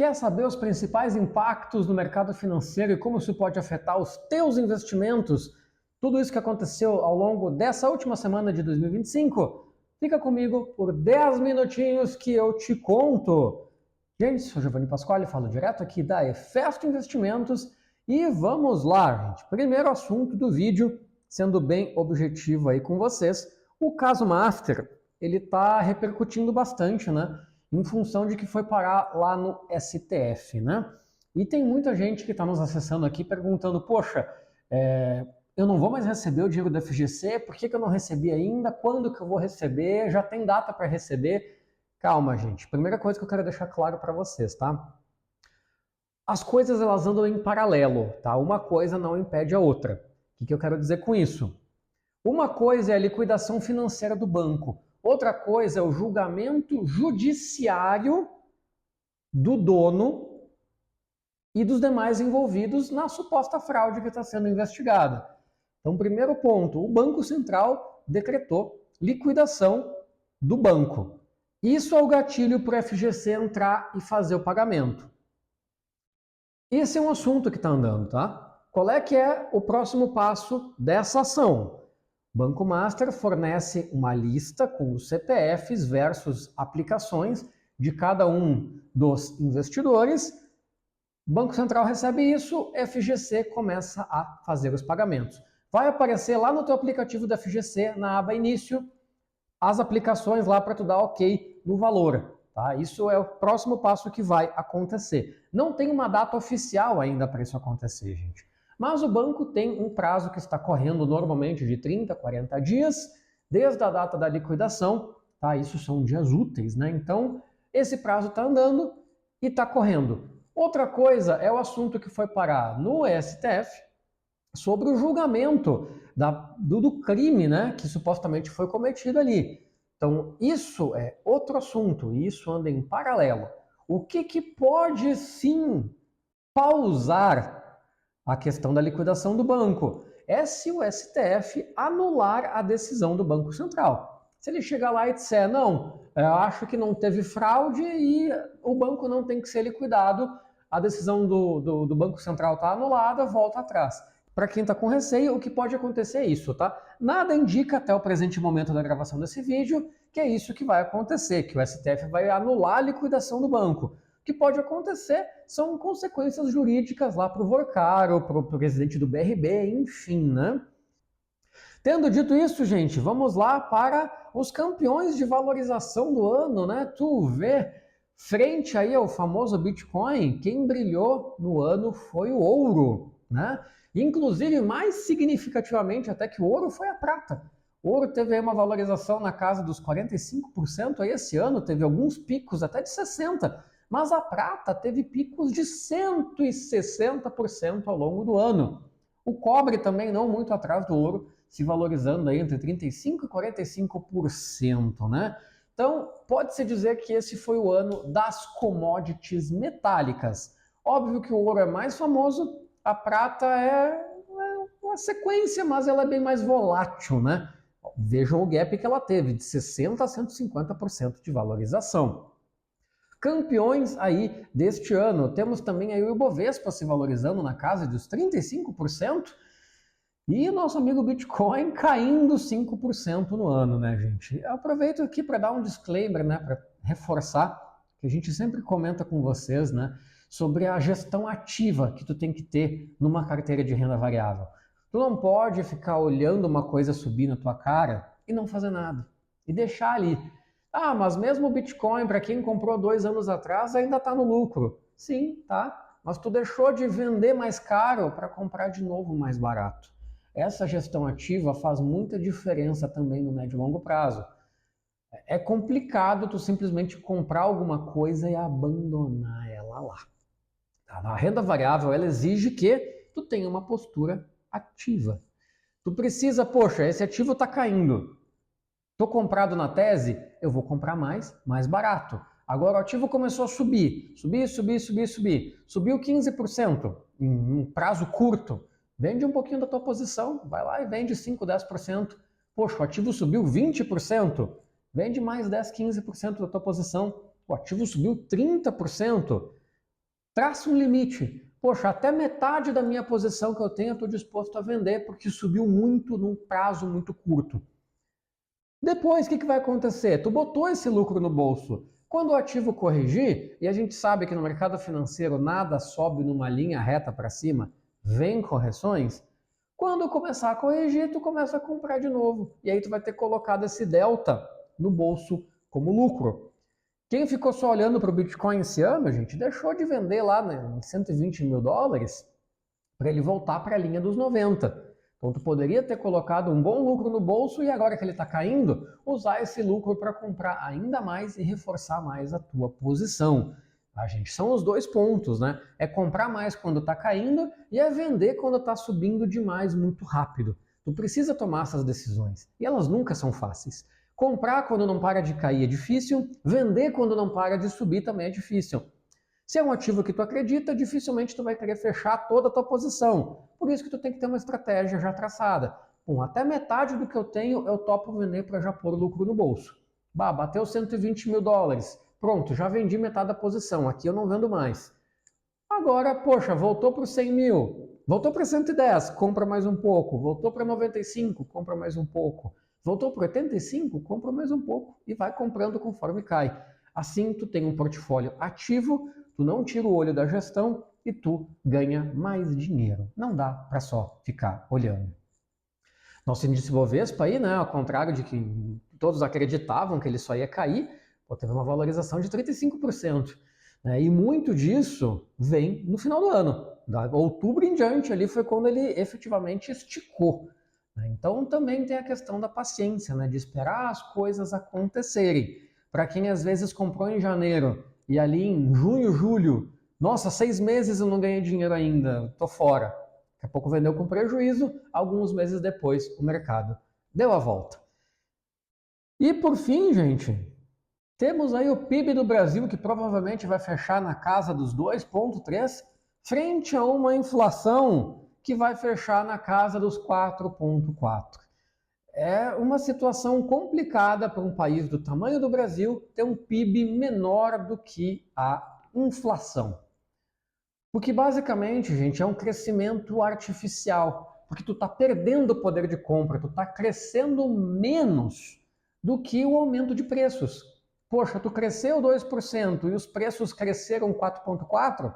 Quer saber os principais impactos no mercado financeiro e como isso pode afetar os teus investimentos? Tudo isso que aconteceu ao longo dessa última semana de 2025? Fica comigo por 10 minutinhos que eu te conto. Gente, sou Giovanni Pasquale, falo direto aqui da Efesto Investimentos e vamos lá, gente. Primeiro assunto do vídeo, sendo bem objetivo aí com vocês, o caso Master, ele está repercutindo bastante, né? Em função de que foi parar lá no STF, né? E tem muita gente que está nos acessando aqui perguntando, poxa, eu não vou mais receber o dinheiro do FGC, por que eu não recebi ainda? Quando que eu vou receber? Já tem data para receber? Calma, gente. Primeira coisa que eu quero deixar claro para vocês, tá? As coisas elas andam em paralelo, tá? Uma coisa não impede a outra. O que eu quero dizer com isso? Uma coisa é a liquidação financeira do banco. Outra coisa é o julgamento judiciário do dono e dos demais envolvidos na suposta fraude que está sendo investigada. Então, primeiro ponto, o Banco Central decretou liquidação do banco. Isso é o gatilho para o FGC entrar e fazer o pagamento. Esse é um assunto que está andando, tá? Qual é que é o próximo passo dessa ação? Banco Master fornece uma lista com os CPFs versus aplicações de cada um dos investidores. Banco Central recebe isso, FGC começa a fazer os pagamentos. Vai aparecer lá no teu aplicativo da FGC, na aba Início, as aplicações lá para tu dar ok no valor. Tá? Isso é o próximo passo que vai acontecer. Não tem uma data oficial ainda para isso acontecer, gente. Mas o banco tem um prazo que está correndo normalmente de 30, 40 dias, desde a data da liquidação, tá? Isso são dias úteis, né? Então, esse prazo está andando e está correndo. Outra coisa é o assunto que foi parar no STF sobre o julgamento do crime, né? Que supostamente foi cometido ali. Então, isso é outro assunto, e isso anda em paralelo. O que pode sim pausar a questão da liquidação do banco é se o STF anular a decisão do Banco Central. Se ele chegar lá e disser, não, eu acho que não teve fraude e o banco não tem que ser liquidado, a decisão do Banco Central está anulada, volta atrás. Para quem está com receio, o que pode acontecer é isso, tá? Nada indica até o presente momento da gravação desse vídeo que é isso que vai acontecer, que o STF vai anular a liquidação do banco. O que pode acontecer são consequências jurídicas lá para o Vorcaro, para o presidente do BRB, enfim, né? Tendo dito isso, gente, vamos lá para os campeões de valorização do ano, né? Tu vê, frente aí ao famoso Bitcoin, quem brilhou no ano foi o ouro, né? Inclusive, mais significativamente até que o ouro foi a prata. O ouro teve aí uma valorização na casa dos 45% aí esse ano, teve alguns picos até de 60%. Mas a prata teve picos de 160% ao longo do ano. O cobre também não muito atrás do ouro, se valorizando aí entre 35% e 45%, né? Então, pode-se dizer que esse foi o ano das commodities metálicas. Óbvio que o ouro é mais famoso, a prata é uma sequência, mas ela é bem mais volátil, né? Vejam o gap que ela teve, de 60% a 150% de valorização. Campeões aí deste ano, temos também aí o Ibovespa se valorizando na casa dos 35% e nosso amigo Bitcoin caindo 5% no ano, né, gente? Eu aproveito aqui para dar um disclaimer, né, para reforçar que a gente sempre comenta com vocês, né, sobre a gestão ativa que tu tem que ter numa carteira de renda variável. Tu não pode ficar olhando uma coisa subir na tua cara e não fazer nada e deixar ali. Ah, mas mesmo o Bitcoin, para quem comprou 2 anos atrás, ainda está no lucro. Sim, tá. Mas tu deixou de vender mais caro para comprar de novo mais barato. Essa gestão ativa faz muita diferença também no médio e longo prazo. É complicado tu simplesmente comprar alguma coisa e abandonar ela lá. Tá? A renda variável, ela exige que tu tenha uma postura ativa. Tu precisa, poxa, esse ativo está caindo. Estou comprado na tese, eu vou comprar mais barato. Agora o ativo começou a subir. Subiu 15% em um prazo curto. Vende um pouquinho da tua posição, vai lá e vende 5, 10%. Poxa, o ativo subiu 20%. Vende mais 10, 15% da tua posição. O ativo subiu 30%. Traça um limite. Poxa, até metade da minha posição que eu tenho eu estou disposto a vender porque subiu muito num prazo muito curto. Depois, o que vai acontecer? Tu botou esse lucro no bolso. Quando o ativo corrigir, e a gente sabe que no mercado financeiro nada sobe numa linha reta para cima, vem correções. Quando começar a corrigir, tu começa a comprar de novo. E aí tu vai ter colocado esse delta no bolso como lucro. Quem ficou só olhando para o Bitcoin esse ano, gente, deixou de vender lá em 120 mil dólares para ele voltar para a linha dos 90. Então tu poderia ter colocado um bom lucro no bolso e agora que ele está caindo, usar esse lucro para comprar ainda mais e reforçar mais a tua posição. A gente, são os dois pontos, né? É comprar mais quando está caindo e é vender quando está subindo demais muito rápido. Tu precisa tomar essas decisões e elas nunca são fáceis. Comprar quando não para de cair é difícil, vender quando não para de subir também é difícil. Se é um ativo que tu acredita, dificilmente tu vai querer fechar toda a tua posição. Por isso que tu tem que ter uma estratégia já traçada. Bom, até metade do que eu tenho eu topo vender para já pôr lucro no bolso. Bah, bateu 120 mil dólares. Pronto, já vendi metade da posição. Aqui eu não vendo mais. Agora, poxa, voltou para os 100 mil. Voltou para 110, compra mais um pouco. Voltou para 95, compra mais um pouco. Voltou para 85, compra mais um pouco. E vai comprando conforme cai. Assim, tu tem um portfólio ativo, tu não tira o olho da gestão e tu ganha mais dinheiro. Não dá para só ficar olhando. Nosso índice Bovespa aí, né, ao contrário de que todos acreditavam que ele só ia cair, teve uma valorização de 35%. Né, e muito disso vem no final do ano. Da outubro em diante ali foi quando ele efetivamente esticou. Né. Então também tem a questão da paciência, né, de esperar as coisas acontecerem. Para quem às vezes comprou em janeiro e ali em junho, julho, nossa, 6 meses eu não ganhei dinheiro ainda, tô fora. Daqui a pouco vendeu com prejuízo, alguns meses depois o mercado deu a volta. E por fim, gente, temos aí o PIB do Brasil que provavelmente vai fechar na casa dos 2,3, frente a uma inflação que vai fechar na casa dos 4,4. É uma situação complicada para um país do tamanho do Brasil ter um PIB menor do que a inflação. Porque basicamente, gente, é um crescimento artificial, porque tu está perdendo o poder de compra, tu está crescendo menos do que o aumento de preços. Poxa, tu cresceu 2% e os preços cresceram 4,4%,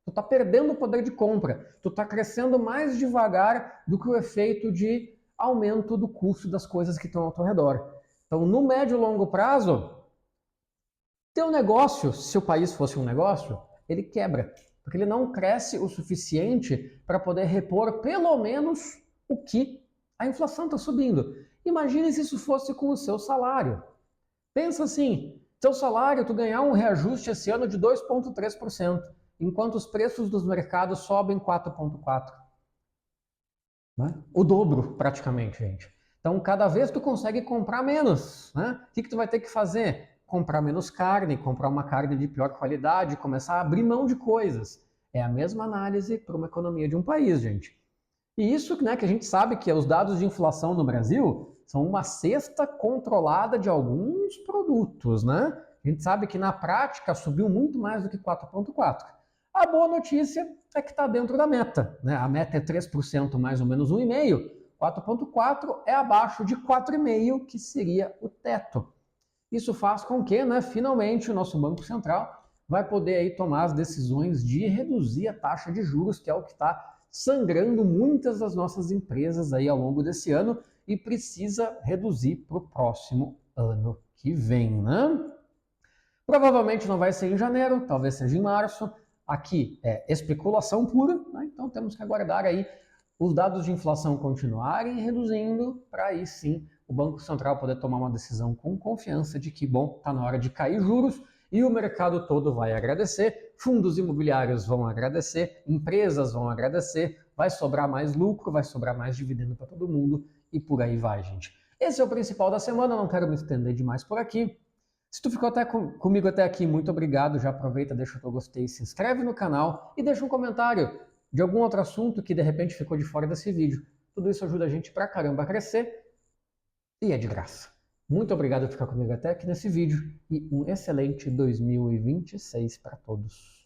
tu está perdendo o poder de compra, tu está crescendo mais devagar do que o efeito de aumento do custo das coisas que estão ao teu redor. Então, no médio e longo prazo, teu negócio, se o país fosse um negócio, ele quebra, porque ele não cresce o suficiente para poder repor pelo menos o que a inflação está subindo. Imagine se isso fosse com o seu salário. Pensa assim, teu salário, tu ganhar um reajuste esse ano de 2,3%, enquanto os preços dos mercados sobem 4,4%. Né? O dobro, praticamente, gente. Então, cada vez tu consegue comprar menos. Né? O que tu vai ter que fazer? Comprar menos carne, comprar uma carne de pior qualidade, começar a abrir mão de coisas. É a mesma análise para uma economia de um país, gente. E isso, né, que a gente sabe que os dados de inflação no Brasil são uma cesta controlada de alguns produtos, né? A gente sabe que na prática subiu muito mais do que 4,4%. A boa notícia é que está dentro da meta. Né? A meta é 3%, mais ou menos 1,5%. 4,4% é abaixo de 4,5%, que seria o teto. Isso faz com que, né, finalmente, o nosso Banco Central vai poder aí tomar as decisões de reduzir a taxa de juros, que é o que está sangrando muitas das nossas empresas aí ao longo desse ano e precisa reduzir para o próximo ano que vem, né? Provavelmente não vai ser em janeiro, talvez seja em março. Aqui é especulação pura, né? Então temos que aguardar aí os dados de inflação continuarem reduzindo para aí sim o Banco Central poder tomar uma decisão com confiança de que, bom, está na hora de cair juros e o mercado todo vai agradecer, fundos imobiliários vão agradecer, empresas vão agradecer, vai sobrar mais lucro, vai sobrar mais dividendo para todo mundo e por aí vai, gente. Esse é o principal da semana, não quero me estender demais por aqui. Se tu ficou comigo até aqui, muito obrigado. Já aproveita, deixa o teu gostei, se inscreve no canal e deixa um comentário de algum outro assunto que de repente ficou de fora desse vídeo. Tudo isso ajuda a gente pra caramba a crescer e é de graça. Muito obrigado por ficar comigo até aqui nesse vídeo e um excelente 2026 para todos.